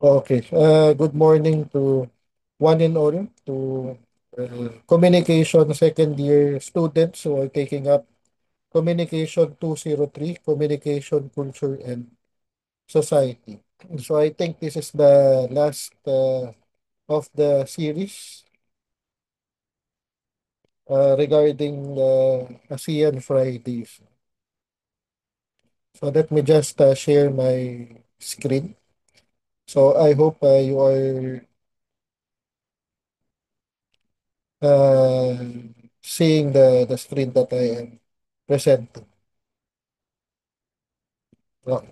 Okay. Good morning to one and all, to communication second year students who are taking up Communication 203, Communication, Culture, and Society. So I think this is the last of the series regarding ASEAN Fridays. So let me just share my screen. So I hope you are uh, seeing the screen that I am presenting. No.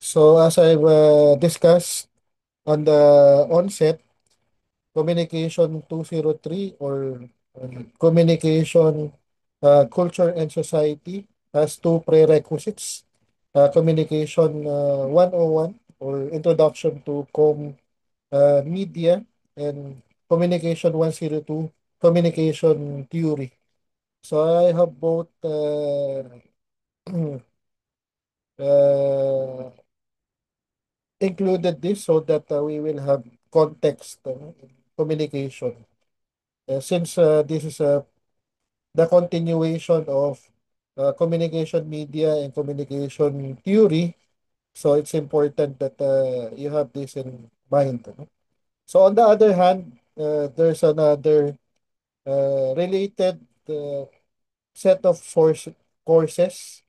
So as I've discussed on the onset, Communication 203 or Communication Culture and Society has two prerequisites. Communication 101 or Introduction to Media and Communication 102 Communication Theory. So I have both uh, included this so that we will have context in communication. Since this is the continuation of communication media and communication theory, so it's important that you have this in mind. No? So on the other hand, there's another related set of courses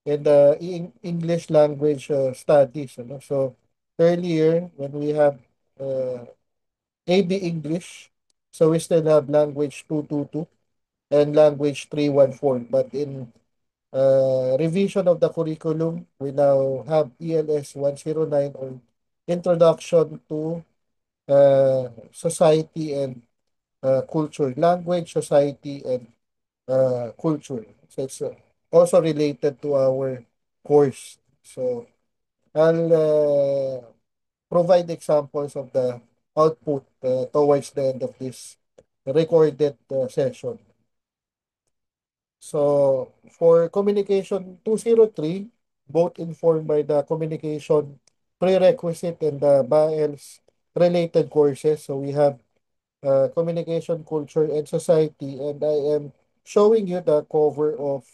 in the English language studies. You know? So earlier, when we have uh, AB English, so we still have language 222 and language 314. But in revision of the curriculum, we now have ELS 109 or Introduction to Society and Culture, Language, Society, and Culture. So it's also related to our course. So I'll provide examples of the output towards the end of this recorded session. So for Communication 203, both informed by the communication prerequisite and the BAEL's related courses. So we have Communication, Culture, and Society, and I am showing you the cover of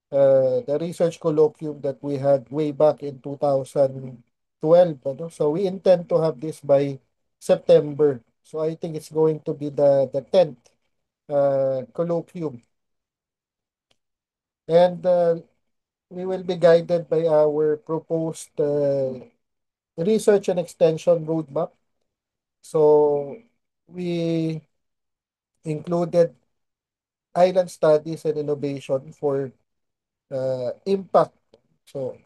the research colloquium that we had way back in 2012. Ano? So we intend to have this by September. So I think it's going to be the 10th colloquium. And we will be guided by our proposed research and extension roadmap. So we included island studies and innovation for impact. So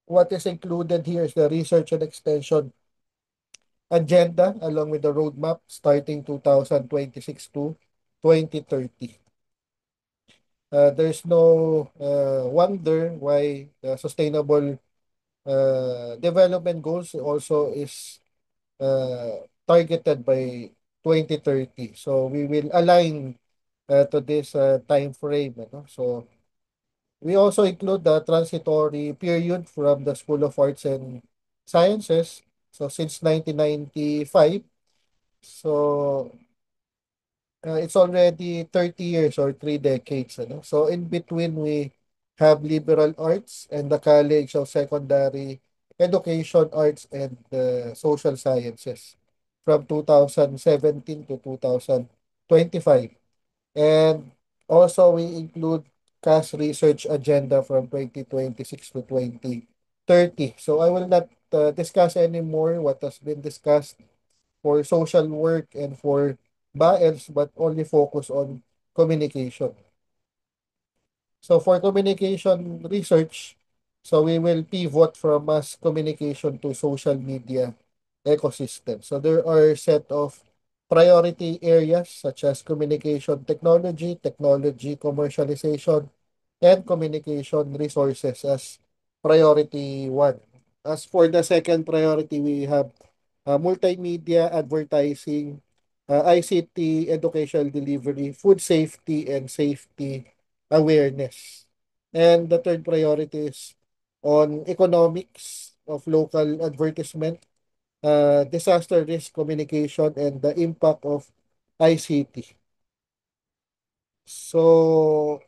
what is included here is the research and extension agenda along with the roadmap starting 2026 to 2030. There's no wonder why the sustainable development goals also is targeted by 2030. So we will align to this time frame. Ano? So we also include the transitory period from the School of Arts and Sciences. So since 1995, so it's already 30 years or 3 decades. Ano? So in between, we have liberal arts and the College of Secondary Education, Arts, and Social Sciences from 2017 to 2025. And also, we include CAS research agenda from 2026 to 2030. So I will not discuss anymore what has been discussed for social work and for BAELs, but only focus on communication. So for communication research, so we will pivot from mass communication to social media ecosystem. So there are a set of priority areas such as communication technology, technology commercialization, and communication resources as priority one. As for the second priority, we have multimedia, advertising, ICT, educational delivery, food safety, and safety awareness. And the third priority is on economics, of local advertisement, disaster risk communication, and the impact of ICT. So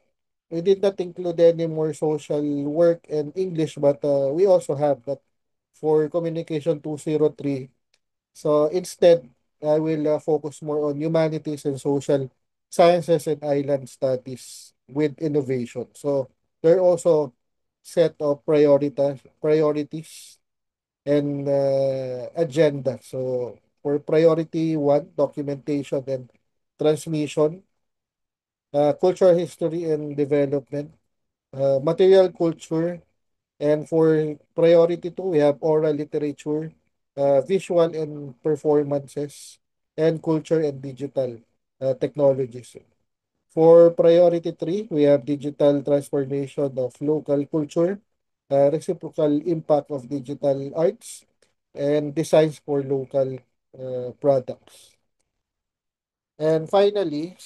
we did not include any more social work and English, but we also have that for Communication 203. So instead, I will focus more on humanities and social sciences and island studies with innovation. So there are also set of priorities and agenda. So for priority one, documentation and transmission, cultural history and development, material culture, and for priority two, we have oral literature, visual and performances, and culture and digital technologies. For priority three, we have digital transformation of local culture, reciprocal impact of digital arts, and designs for local products. And finally,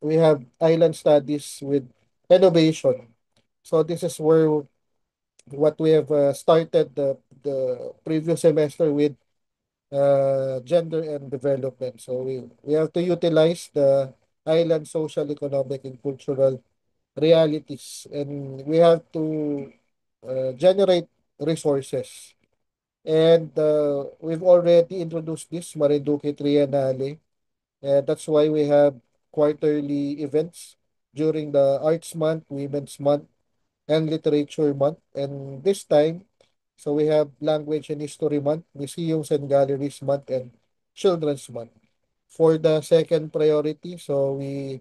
we have island studies with innovation. So this is where what we have started the previous semester with gender and development. So we have to utilize the island social, economic, and cultural realities, and we have to generate resources. And we've already introduced this Marinduque Triennale. That's why we have quarterly events during the Arts Month, Women's Month, and Literature Month. And this time, so we have Language and History Month, Museums and Galleries Month, and Children's Month. For the second priority, so we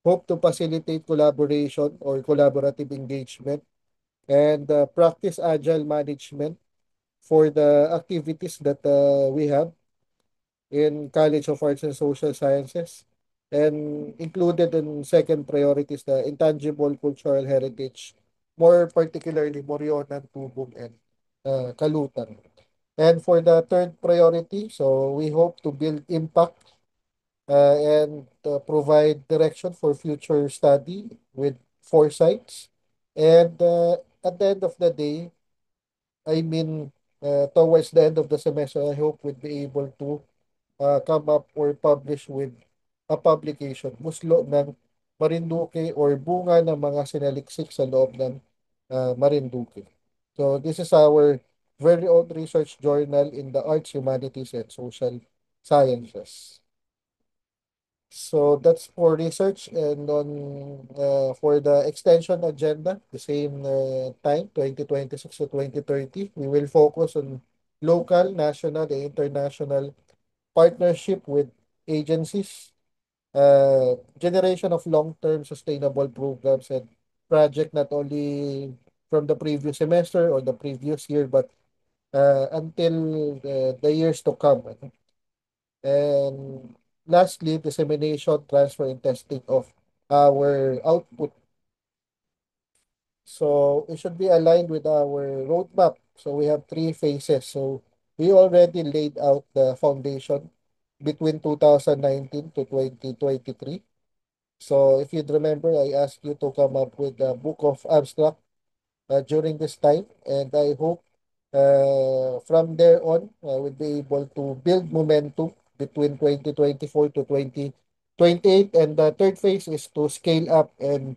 hope to facilitate collaboration or collaborative engagement and practice agile management for the activities that we have in College of Arts and Social Sciences. And included in second priority is the intangible cultural heritage, more particularly Morionan, Tubong, and Kalutan. And for the third priority, so we hope to build impact and provide direction for future study with foresights. And at the end of the day, I mean, towards the end of the semester, I hope we'll be able to come up or publish with a publication, Muslo ng Marinduque or Bunga ng mga Sinaliksik sa loob ng Marinduque. So this is our very own research journal in the arts, humanities, and social sciences. So that's for research, and on for the extension agenda, the same time, 2026 to 2030, we will focus on local, national, and international partnership with agencies, generation of long-term sustainable programs and project not only from the previous semester or the previous year, but until the years to come. And lastly, dissemination, transfer, and testing of our output. So it should be aligned with our roadmap. So we have three phases. So we already laid out the foundation between 2019 to 2023. So if you'd remember, I asked you to come up with a book of abstract during this time, and I hope from there on we'll be able to build momentum between 2024 to 2028. And the third phase is to scale up and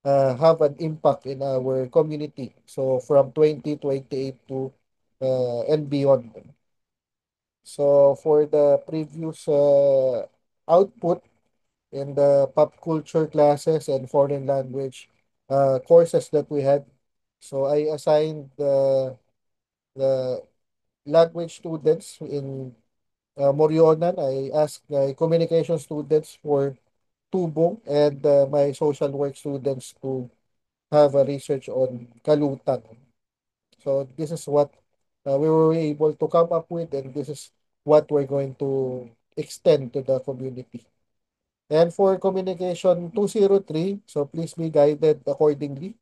have an impact in our community. So from 2028 to and beyond. So for the previous output in the pop culture classes and foreign language courses that we had, so I assigned the language students in Morionan. I asked my communication students for Tubong and my social work students to have a research on Kalutan. So this is what we were able to come up with, and this is what we're going to extend to the community. And for Communication 203, so please be guided accordingly.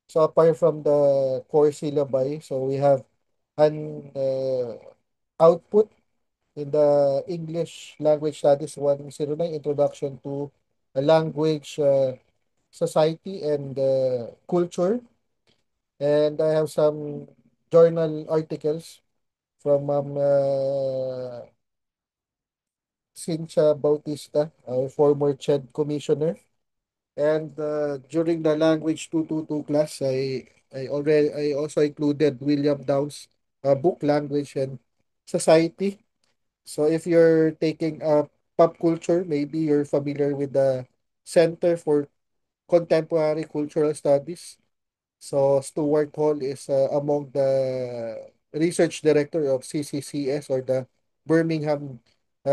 So apart from the core syllabi, so we have an output in the English Language Studies 109, Introduction to a Language, Society, and Culture. And I have some journal articles from Cynthia Bautista, our former CHED commissioner. And during the language 222 class, I also included William Downs' book Language and Society. So if you're taking pop culture, maybe you're familiar with the Center for Contemporary Cultural Studies. So Stuart Hall is among the research director of CCCS, or the Birmingham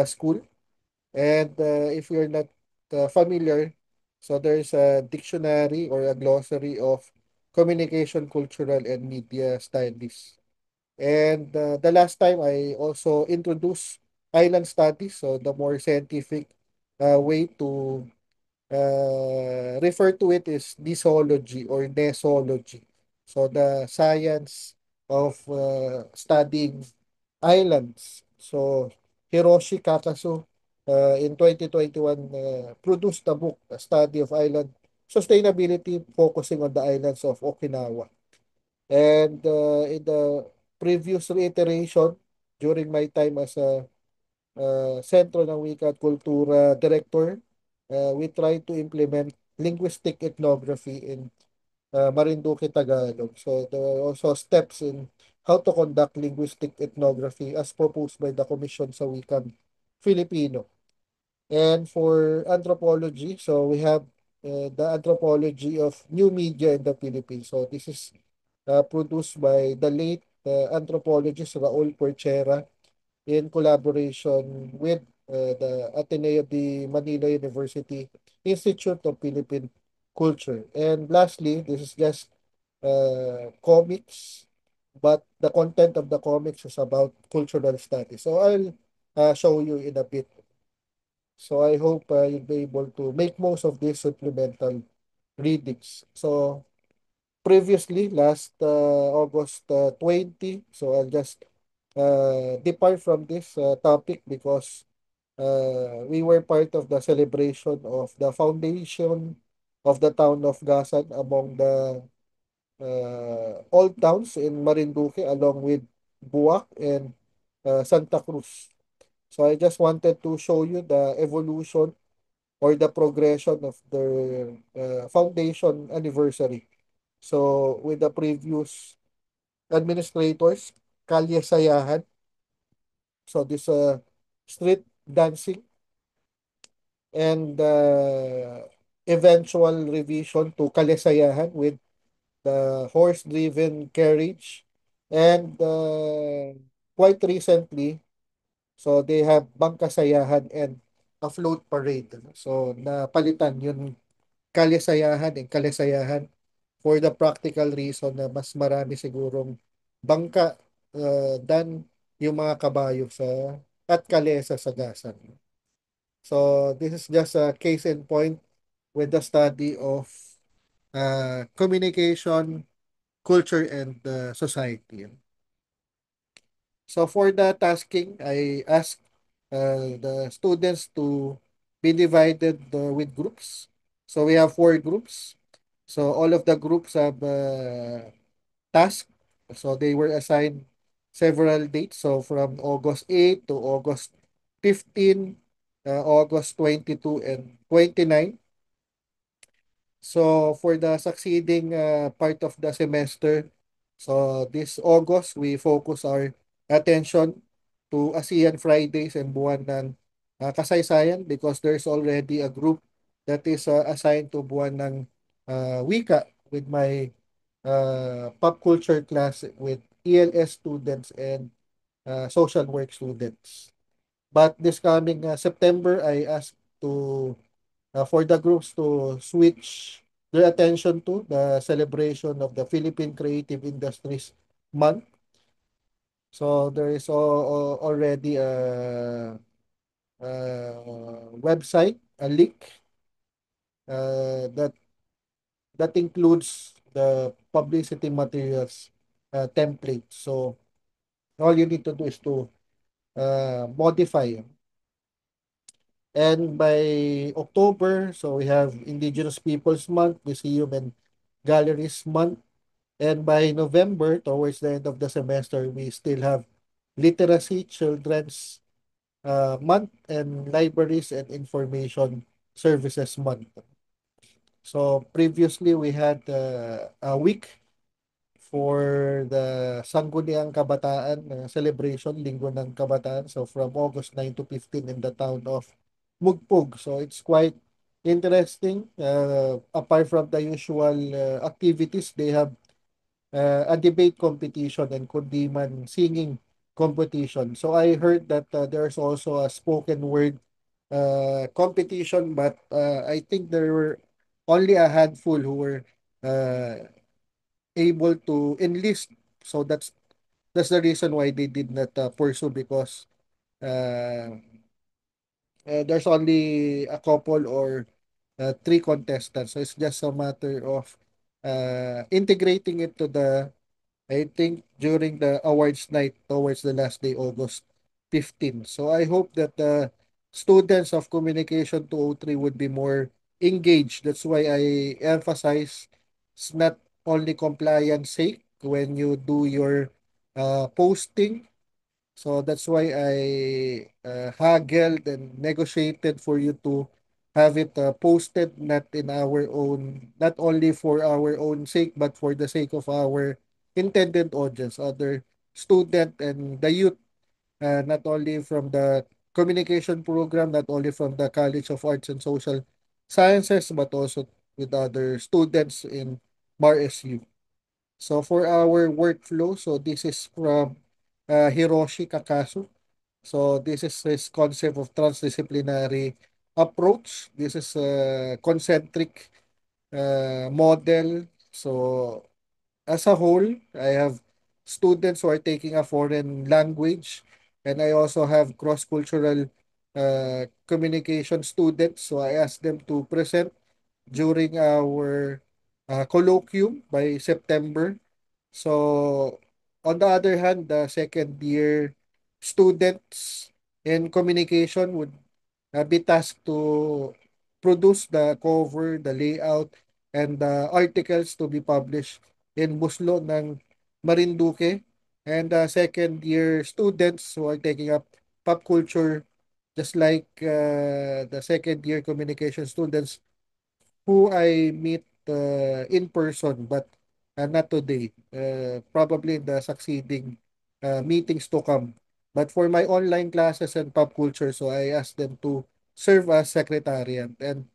School. And if you're not familiar, so there's a dictionary or a glossary of communication, cultural, and media studies. And the last time I also introduced island studies, so the more scientific way to refer to it is nisology or nesology. So the science of studying islands. So Hiroshi Kakasu in 2021 produced a book, A Study of Island Sustainability, focusing on the islands of Okinawa. And in the previous reiteration, during my time as a Sentro ng Wika at Kultura Director, we try to implement linguistic ethnography in Marinduque, Tagalog. So there are also steps in how to conduct linguistic ethnography as proposed by the Commission sa Wikang Filipino. And for anthropology, so we have the anthropology of new media in the Philippines. So this is produced by the late anthropologist Raul Porchera in collaboration with the Ateneo de Manila University Institute of Philippine Culture. And lastly, this is just comics, but the content of the comics is about cultural studies. So I'll show you in a bit. So I hope you'll be able to make most of these supplemental readings. So previously, last August 20, so I'll just depart from this topic because we were part of the celebration of the foundation of the town of Gasan among the old towns in Marinduque, along with Buak and Santa Cruz. So I just wanted to show you the evolution or the progression of the foundation anniversary. So with the previous administrators, Kalye Sayahan, so this street dancing and eventual revision to Kalisayahan with the horse-driven carriage. And quite recently, so they have Bangkasayahan and a float parade. So napalitan yung Kalisayahan and Kalisayahan for the practical reason na mas marami sigurong bangka than yung mga kabayo sa at kalesa sa gasan. So this is just a case in point with the study of communication, culture, and society. So for the tasking, I asked the students to be divided with groups. So we have four groups. So all of the groups have tasks. So they were assigned several dates. So from August 8 to August 15, August 22, and 29. So for the succeeding part of the semester, so this August, we focus our attention to ASEAN Fridays and Buwan ng Kasaysayan, because there's already a group that is assigned to Buwan ng Wika with my pop culture class with ELS students and social work students. But this coming September, I asked to for the groups to switch their attention to the celebration of the Philippine Creative Industries Month. So there is already a website, a link that includes the publicity materials template. So all you need to do is to modify. And by October, so we have Indigenous Peoples Month, Museum and Galleries Month, And by November, towards the end of the semester, we still have literacy, children's month, and libraries and information services month. So previously, we had a week for the Sangguniang Kabataan celebration, Linggo ng Kabataan. So from August 9 to 15 in the town of Mugpug. So it's quite interesting. Apart from the usual activities, they have a debate competition and kundiman singing competition. So I heard that there's also a spoken word competition, but I think there were only a handful who were uh, able to enlist. So that's the reason why they did not pursue, because uh, there's only a couple or three contestants. So it's just a matter of integrating it to the, I think, during the awards night towards the last day, August 15. So I hope that the students of Communication 203 would be more engaged. That's why I emphasize it's not only compliance sake when you do your posting. So that's why I haggled and negotiated for you to have it posted, not in our own, not only for our own sake, but for the sake of our intended audience, other student and the youth, not only from the communication program, not only from the College of Arts and Social Sciences, but also with other students in MARSU. So for our workflow, so this is from Hiroshi Kakasu. So this is his concept of transdisciplinary approach. This is a concentric model. So as a whole, I have students who are taking a foreign language, and I also have cross-cultural communication students. So I ask them to present during our colloquium by September. So, on the other hand, the second year students in communication would be tasked to produce the cover, the layout, and the articles to be published in Buslo ng Marinduque. And the second year students who are taking up pop culture, just like the second year communication students who I meet in person, but not today. Probably in the succeeding meetings to come. But for my online classes and pop culture, so I asked them to serve as secretariat. And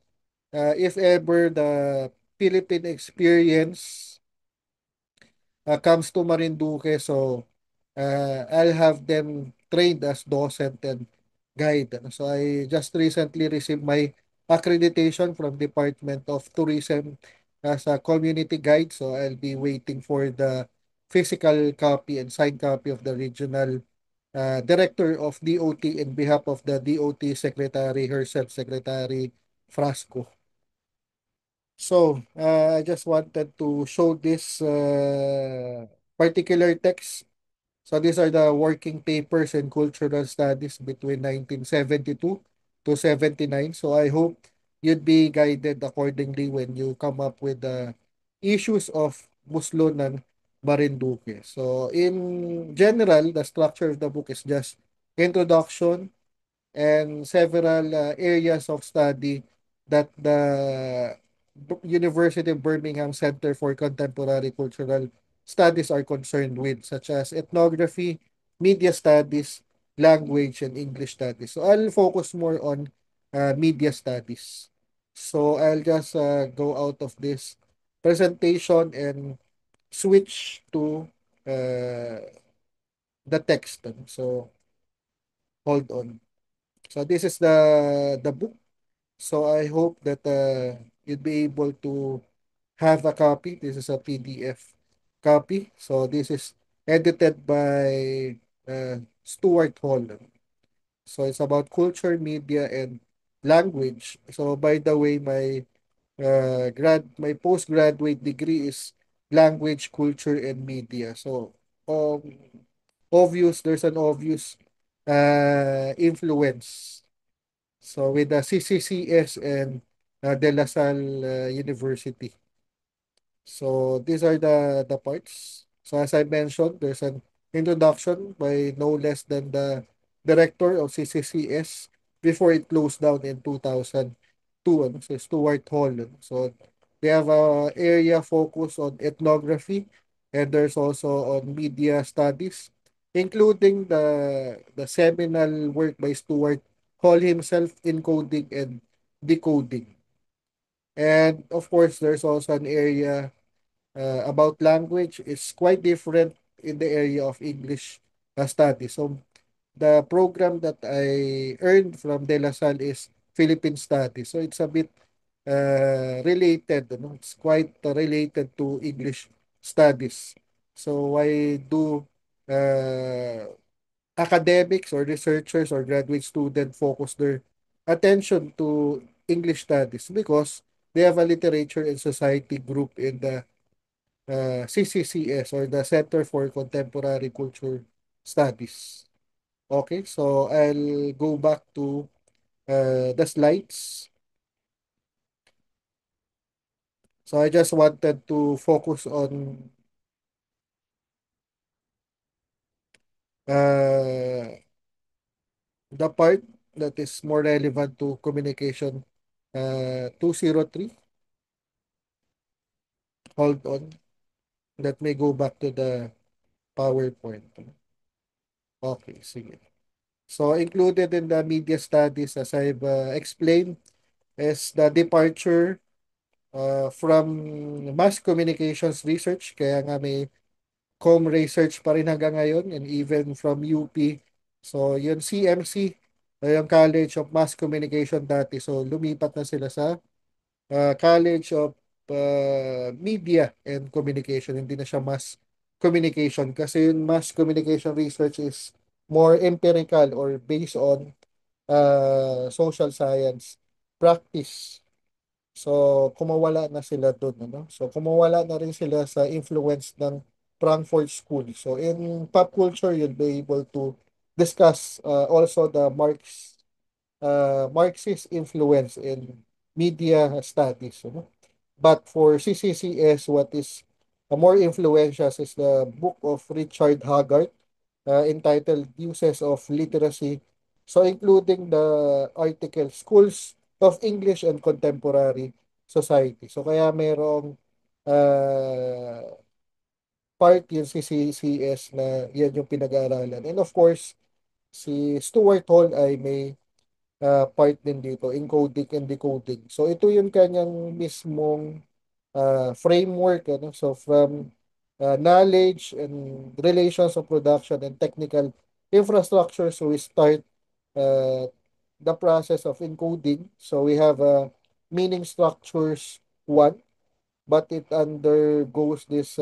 if ever the Philippine experience comes to Marinduque, so I'll have them trained as docent and guide. So I just recently received my accreditation from Department of Tourism as a community guide. So I'll be waiting for the physical copy and signed copy of the regional director of DOT in behalf of the DOT secretary herself, Secretary Frasco. So, I just wanted to show this particular text. So, these are the working papers and cultural studies between 1972 to 79. So, I hope you'd be guided accordingly when you come up with the issues of Muslo ng Marinduque. So, in general, the structure of the book is just introduction, and several areas of study that the University of Birmingham Center for Contemporary Cultural Studies are concerned with, such as ethnography, media studies, language, and English studies. So I'll focus more on media studies. So I'll just go out of this presentation and switch to uh, the text. So hold on. So this is the book. So I hope that you'd be able to have a copy. This is a PDF copy. So this is edited by Stuart Hall. So it's about culture, media, and language. So by the way, my postgraduate degree is language, culture, and media. So um, there's an obvious influence. So with the CCCS and De La Salle University. So these are the parts. So as I mentioned, there's an introduction by no less than the director of CCCS before it closed down in 2002, ano, so Stuart Hall. Ano. So they have a area focus on ethnography, and there's also on media studies, including the seminal work by Stuart Hall himself, Encoding and Decoding. And of course, there's also an area about language. Is quite different in the area of English studies. So the program that I earned from De La Salle is Philippine Studies. So it's a bit related. You know? It's quite related to English studies. So I do uh, academics or researchers or graduate student focus their attention to English studies because they have a literature and society group in the CCCS or the Center for Contemporary Culture Studies. Okay, so I'll go back to the slides. So I just wanted to focus on uh, the part that is more relevant to communication 203. Hold on. Let me go back to the PowerPoint. Okay, sige. So included in the media studies, as I've explained, is the departure from mass communications research. Kaya nga may com research pa rin hanggang ngayon and even from UP. So yun CMC, yung College of Mass Communication dati. So lumipat na sila sa College of Media and Communication. Hindi na siya mass communication kasi yung mass communication research is more empirical or based on social science practice. So, kumawala na sila doon, ano? So, kumawala na rin sila sa influence ng Frankfurt School. So, in pop culture, you'll be able to discuss also the Marxist influence in media studies. Ano? But for CCCS, what is more influential is the book of Richard Haggard entitled Uses of Literacy. So including the article Schools of English and Contemporary Society. So kaya merong uh, part yung CCCS na yan yung pinag-aaralan. And of course, si Stuart Hall ay may part din dito, encoding and decoding. So ito yung kanyang mismong framework. Ano? So from knowledge and relations of production and technical infrastructure, so we start uh, the process of encoding. So we have meaning structures one, but it undergoes this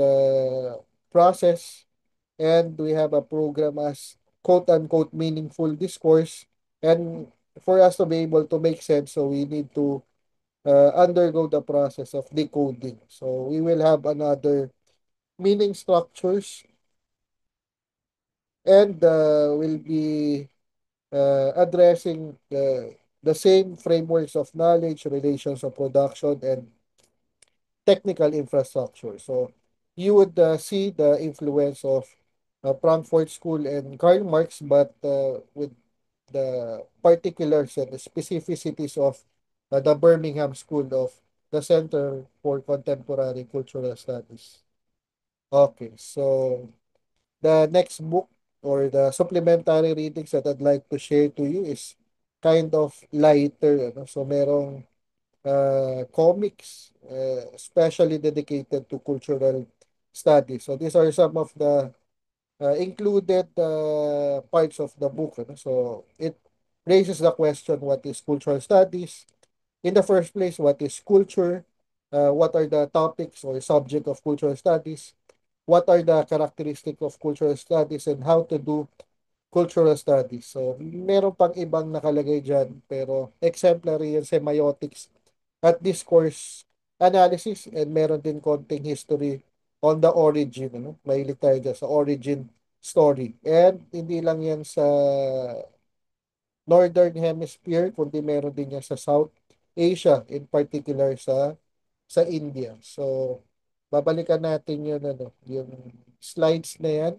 process, and we have a program as quote unquote meaningful discourse. And for us to be able to make sense, so we need to undergo the process of decoding. So we will have another meaning structures, and will be addressing the same frameworks of knowledge, relations of production, and technical infrastructure. So you would see the influence of Frankfurt School and Karl Marx, but with the particulars and the specificities of the Birmingham School of the Center for Contemporary Cultural Studies. Okay, so the next book or the supplementary readings that I'd like to share to you is kind of lighter. Ano? So merong comics, especially dedicated to cultural studies. So these are some of the included parts of the book. Ano? So it raises the question, what is cultural studies? In the first place, what is culture? What are the topics or subject of cultural studies? What are the characteristics of cultural studies and how to do cultural studies? So, meron pang ibang nakalagay dyan, pero exemplary and semiotics at discourse analysis, and meron din konting history on the origin. Ano? Mahilig tayo dyan sa origin story. And hindi lang yan sa Northern Hemisphere, kundi meron din yan sa South Asia, in particular sa India. So, babalikan natin yun, ano, yung slides na yan.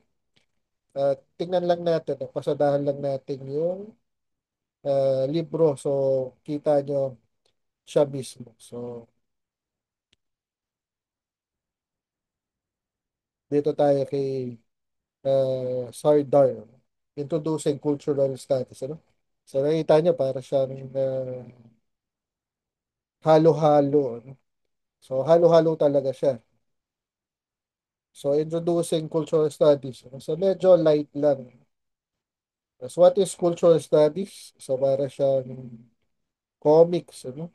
Tingnan lang natin, pasadahan lang natin yung libro. So, kita nyo siya mismo. So, dito tayo kay Sardar, Introducing Cultural Studies. Ano? So, nakita nyo para siyang halo-halo. Ano? So, halo-halo talaga siya. So, Introducing Cultural Studies. Ano? So, medyo light lang. So, what is cultural studies? So, para siyang comics. Ano?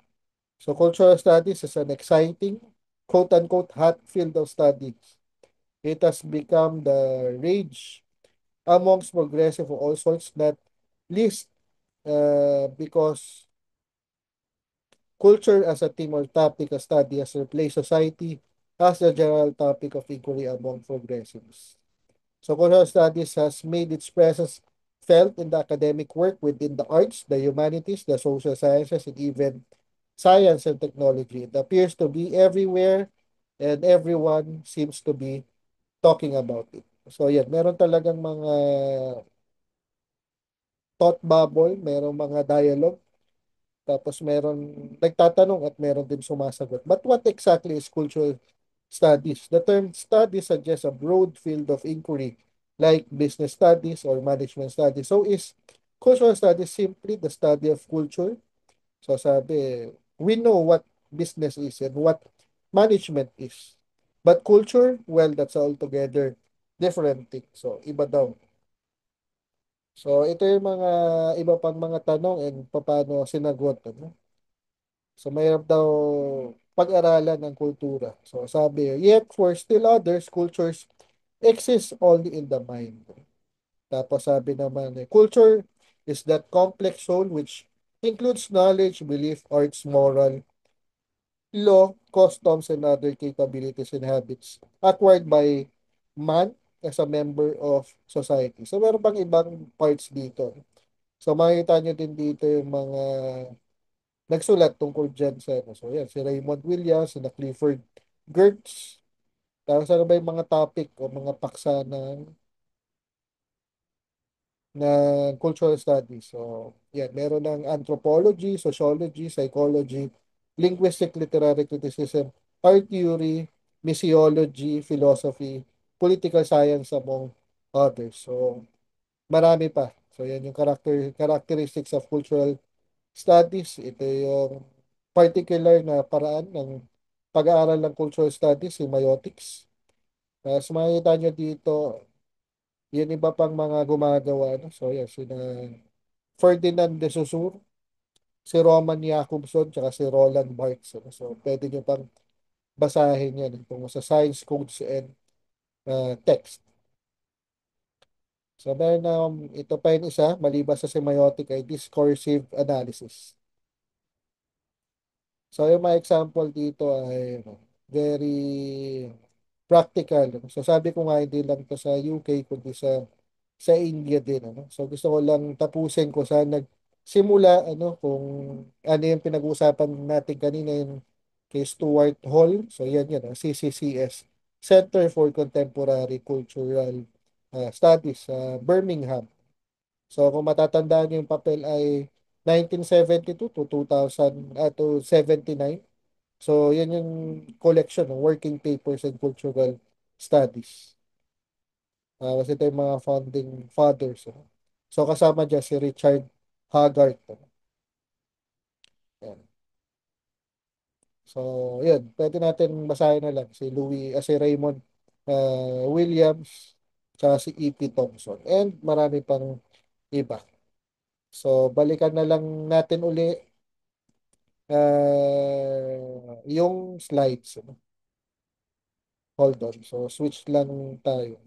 So, cultural studies is an exciting, quote-unquote, hot field of studies. It has become the rage amongst progressive of all sorts, not least because culture as a theme or topic of study has replaced society as the general topic of inquiry among progressives. So cultural studies has made its presence felt in the academic work within the arts, the humanities, the social sciences, and even science and technology. It appears to be everywhere and everyone seems to be talking about it. So yan, meron talagang mga thought bubble, merong mga dialogue, tapos meron nagtatanong at meron din sumasagot. But what exactly is cultural studies? The term study suggests a broad field of inquiry like business studies or management studies. So is cultural studies simply the study of culture? So sabi, we know what business is and what management is. But culture, well, that's altogether different thing. So iba daw. So ito yung mga iba pang mga tanong and paano sinagot. Ano? So mayroon daw pag-aralan ng kultura. So sabi, yet for still others, cultures exist only in the mind. Tapos sabi naman, culture is that complex whole which includes knowledge, belief, arts, moral, law, customs, and other capabilities and habits acquired by man as a member of society. So meron pang ibang parts dito. So makikita nyo din dito yung mga nagsulat tungkol dyan sa ano. So yan, si Raymond Williams, si na Clifford Geertz. Tapos ano ba yung mga topic o mga paksa ng cultural studies. So yan, meron ng anthropology, sociology, psychology, linguistic literary criticism, art theory, missiology, philosophy, political science among others. So marami pa. So yan yung characteristics of cultural studies. Ito yung particular na paraan ng pag-aaral ng cultural studies, semiotics. Tapos makikita nyo dito, yun iba pang mga gumagawa. No? So yan, sina Ferdinand de Saussure, si Roman Jakobson, tsaka si Roland Barthes. No? So pwede nyo pang basahin yan tungkol sa science, codes, and text. So meron na ito pa yung isa, maliban sa semiotic ay discursive analysis. So, yung mga example dito ay very practical. So, sabi ko nga, hindi lang to sa UK, kundi sa India din. Ano? So, gusto ko lang tapusin ko sa nagsimula, ano, kung ano yung pinag-uusapan natin kanina yung kay Stuart Hall. So, yan, CCCS, Center for Contemporary Cultural Studies sa Birmingham. So, kung matatandaan niyo yung papel ay 1972 to 2000 to 79. So, yan yung collection ng working papers and cultural studies. Kasi ito yung mga founding fathers. So, kasama dyan si Richard Haggard. Yan. So, yun. Pwede natin basahin na lang si Raymond Williams, tsaka si E.P. Thompson. And marami pang iba. So, balikan na lang natin uli yung slides. Ano. Hold on. So, switch lang tayo.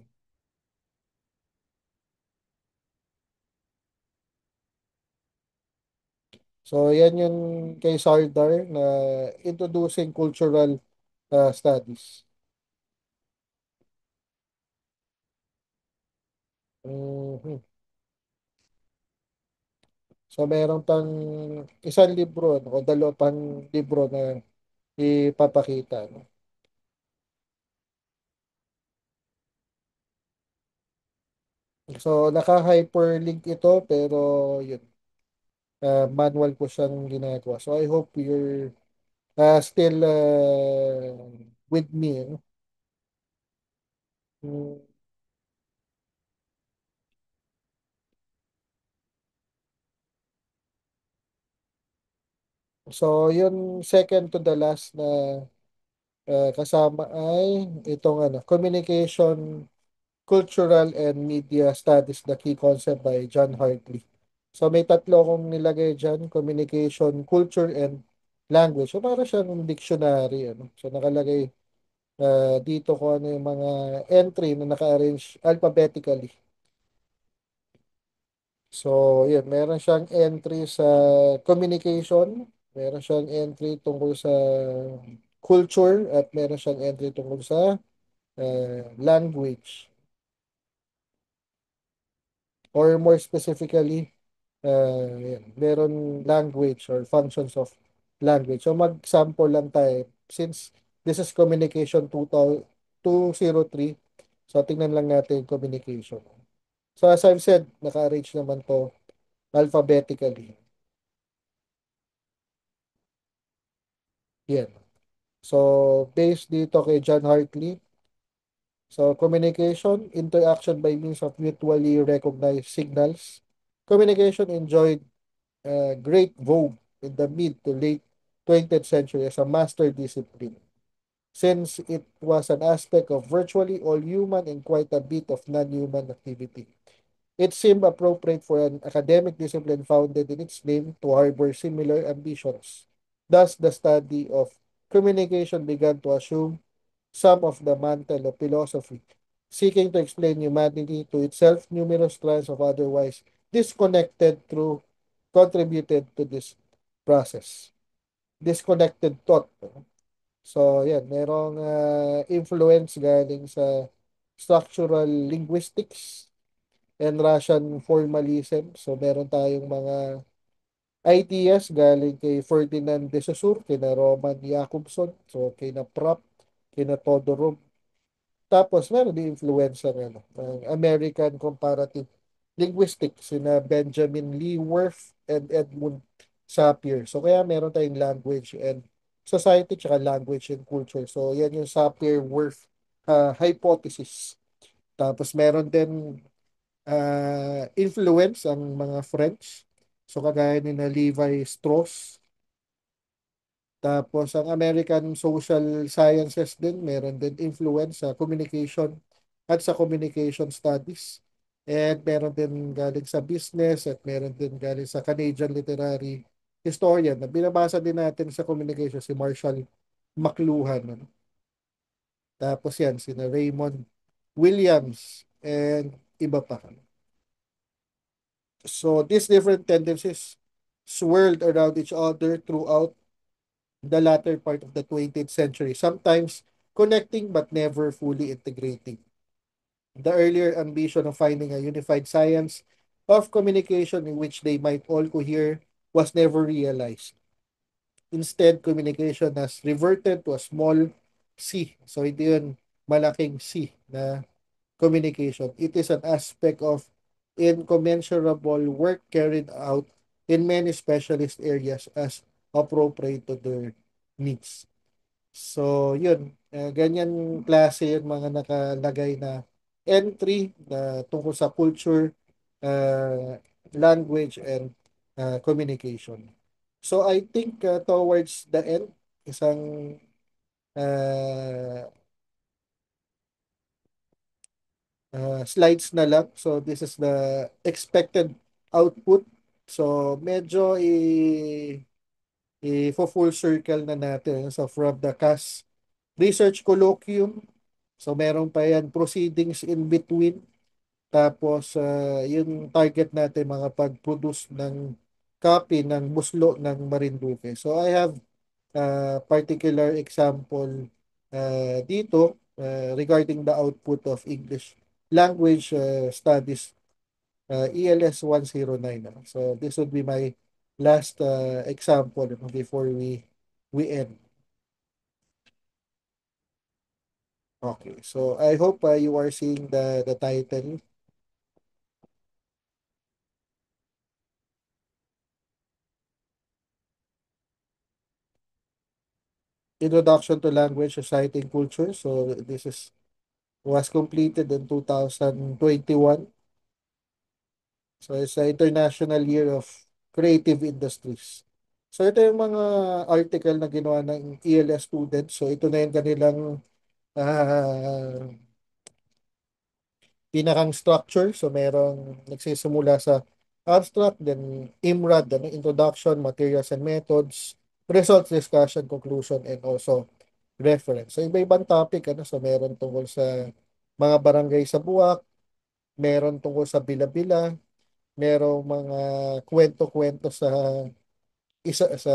So, yan yung kay Sardar na introducing cultural studies. Mhm. So, meron pang isang libro no, o dalawa pang libro na ipapakita. No? So, naka-hyperlink ito pero yun, manual ko siyang ginagawa. So, I hope you're still with me. No? Mm, So, yun second to the last na kasama ay itong communication, cultural and media studies, the key concept by John Hartley. So, may tatlo akong nilagay dyan, communication, culture, and language. So, para siyang dictionary. Ano? So, nakalagay dito kung ano yung mga entry na naka-arrange alphabetically. So, yun, meron siyang entry sa communication, meron siyang entry tungkol sa culture, at meron siyang entry tungkol sa language. Or more specifically, yan, meron language or functions of language. So, mag-sample lang tayo. Since this is communication 203, so tingnan lang natin yung communication. So, as I've said, naka-arrange naman to alphabetically. Yan. So, based dito kay John Hartley, so communication, interaction by means of mutually recognized signals. Communication enjoyed great vogue in the mid to late 20th century as a master discipline, since it was an aspect of virtually all human and quite a bit of non-human activity. It seemed appropriate for an academic discipline founded in its name to harbor similar ambitions. Thus, the study of communication began to assume some of the mantle of philosophy, seeking to explain humanity to itself. Numerous strands of otherwise disconnected through contributed to this process. Disconnected thought. So, yan, merong influence galing sa structural linguistics and Russian formalism. So, meron tayong mga ideas galing kay Ferdinand de Saussure, kina Roman Jakobson, so kina Propp, kina Todorov. Tapos, meron din influence ng American comparative linguistics, sina Benjamin Lee Worth and Edmund Sapir. So, kaya meron tayong language and society, tsaka language and culture. So, yan yung Sapir-Whorf hypothesis. Tapos, meron din influence ang mga French. So kagaya ni na Levi Strauss. Tapos ang American social sciences din, meron din influence sa communication at sa communication studies. And meron din galing sa business at meron din galing sa Canadian literary historian na binabasa din natin sa communication si Marshall McLuhan. Ano? Tapos yan, sina Raymond Williams and iba pa. So these different tendencies swirled around each other throughout the latter part of the 20th century, sometimes connecting but never fully integrating. The earlier ambition of finding a unified science of communication in which they might all cohere was never realized. Instead, communication has reverted to a small C. So hindi yun malaking C na communication. It is an aspect of incommensurable work carried out in many specialist areas as appropriate to their needs. So, yun. Ganyan klase yung mga nakalagay na entry na tungkol sa culture, uh, language, and communication. So, I think towards the end, isang uh, slides na lang. So, this is the expected output. So, medyo i-full circle na natin. So, from the CAS Research Colloquium. So, meron pa yan proceedings in between. Tapos, yung target natin mga pag-produce ng copy ng Muslo ng Marinduque. So, I have particular example dito regarding the output of English language studies ELS 109. So this would be my last example before we end. Okay, so I hope you are seeing the title. Introduction to Language, Society, and Culture. So this is was completed in 2021. So it's the International Year of Creative Industries. So ito yung mga article na ginawa ng ELS students. So ito na yung kanilang ah, pinakang structure. So merong nagsisimula sa abstract, then IMRAD, then introduction, materials and methods, results, discussion, conclusion, and also reference. So iba-ibang topic, ano? So meron tungkol sa mga barangay sa Buwak, meron tungkol sa Bila-Bila, merong mga kwento-kwento sa sa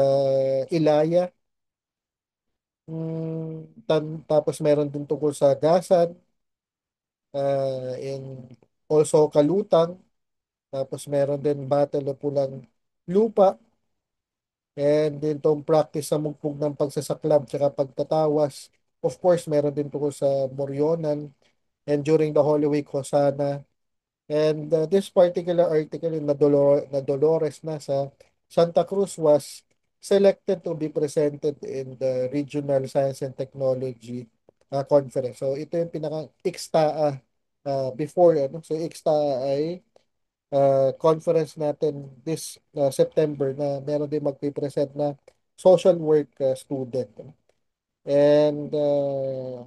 Ilaya, tapos meron din tungkol sa Gasan, and also Kalutang, tapos meron din Battle of Pulang Lupa, and din tong practice sa mugpog ng pagsasaklab tsaka pagtatawas. Of course, meron din tungkol sa Morionan, and during the Holy Week, Hosanna. And this particular article na Dolores na sa Santa Cruz was selected to be presented in the Regional Science and Technology Conference. So ito yung pinaka ICSTAA before ano. So ICSTAA ay conference natin this September na meron din magpipresent na social work student. And a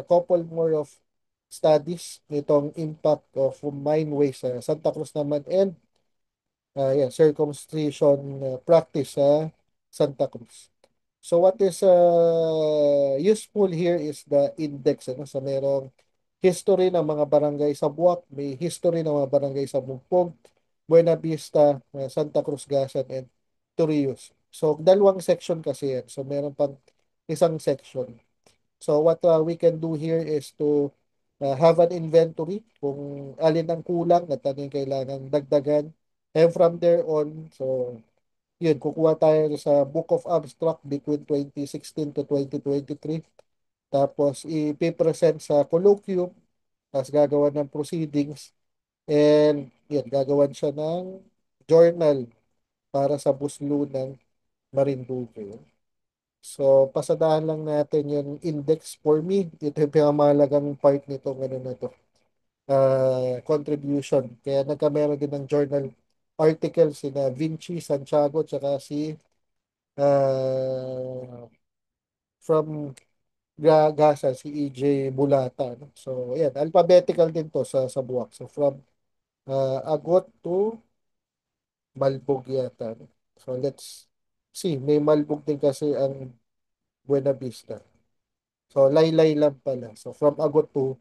couple more of studies nitong impact of mine waste sa Santa Cruz naman, and yeah, circumcision practice sa Santa Cruz. So what is useful here is the index, ano? So merong history ng mga barangay sa Buwak, may history ng mga barangay sa Bugpog, Buena Vista, Santa Cruz, Gasan, and Torrijos. So dalawang section kasi yan. So meron pang isang section. So what we can do here is to have an inventory kung alin ang kulang at ano yung kailangan dagdagan. And from there on, so yun, kukuha tayo sa Book of Abstract between 2016 to 2023. Tapos ipipresent sa colloquium, tapos gagawa ng proceedings, and yun, gagawan siya ng journal para sa buslu ng Marinduque. So, pasadahan lang natin yung index. For me, ito yung pinamahalagang part nito, ano na to, contribution. Kaya nagkameron din ng journal article si na Vinci Santiago, tsaka si from Gasa, si EJ Bulata. No? So, ayan, alphabetical din to sa buwak. So, from Agot to Malbog yata. No? So, let's see. May Malbog din kasi ang Buena Vista. So, laylay lang pala. So, from Agot to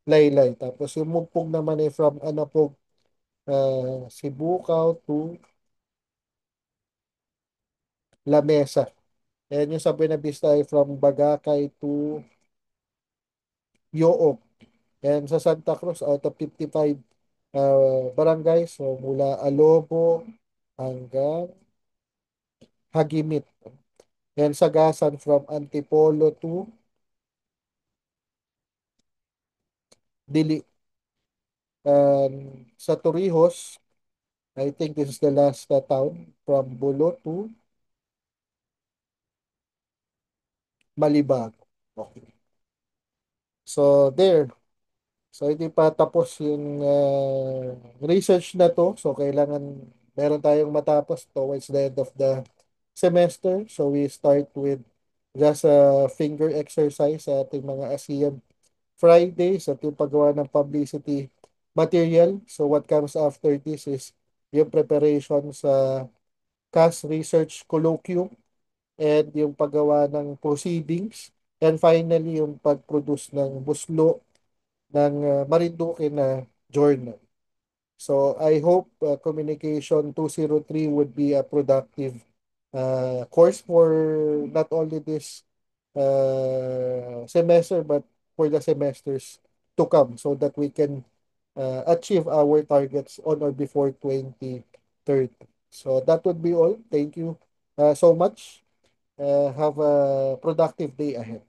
laylay. Tapos, yung mugpog naman ay from Anapog, Sibukaw to Lamesa. And yung sa Buena Vista ay from Bagakay to Yoop. And sa Santa Cruz, out of 55 barangays, so mula Alobo hanggang Hagimit. And Sagasan from Antipolo to Dili. And sa Torrijos, I think this is the last town from Bulo to Malibago. Okay. So there. So hindi pa tapos yung research na to. So kailangan meron tayong matapos towards the end of the semester. So we start with just a finger exercise sa ating mga ASEAN Fridays at yung paggawa ng publicity material. So what comes after this is yung preparation sa CAS Research Colloquium and yung paggawa ng proceedings, and finally yung pag-produce ng buslo ng Marinduque na journal. So I hope Communication 203 would be a productive course for not only this semester but for the semesters to come, so that we can achieve our targets on or before 2030. So that would be all. Thank you so much. Have a productive day ahead.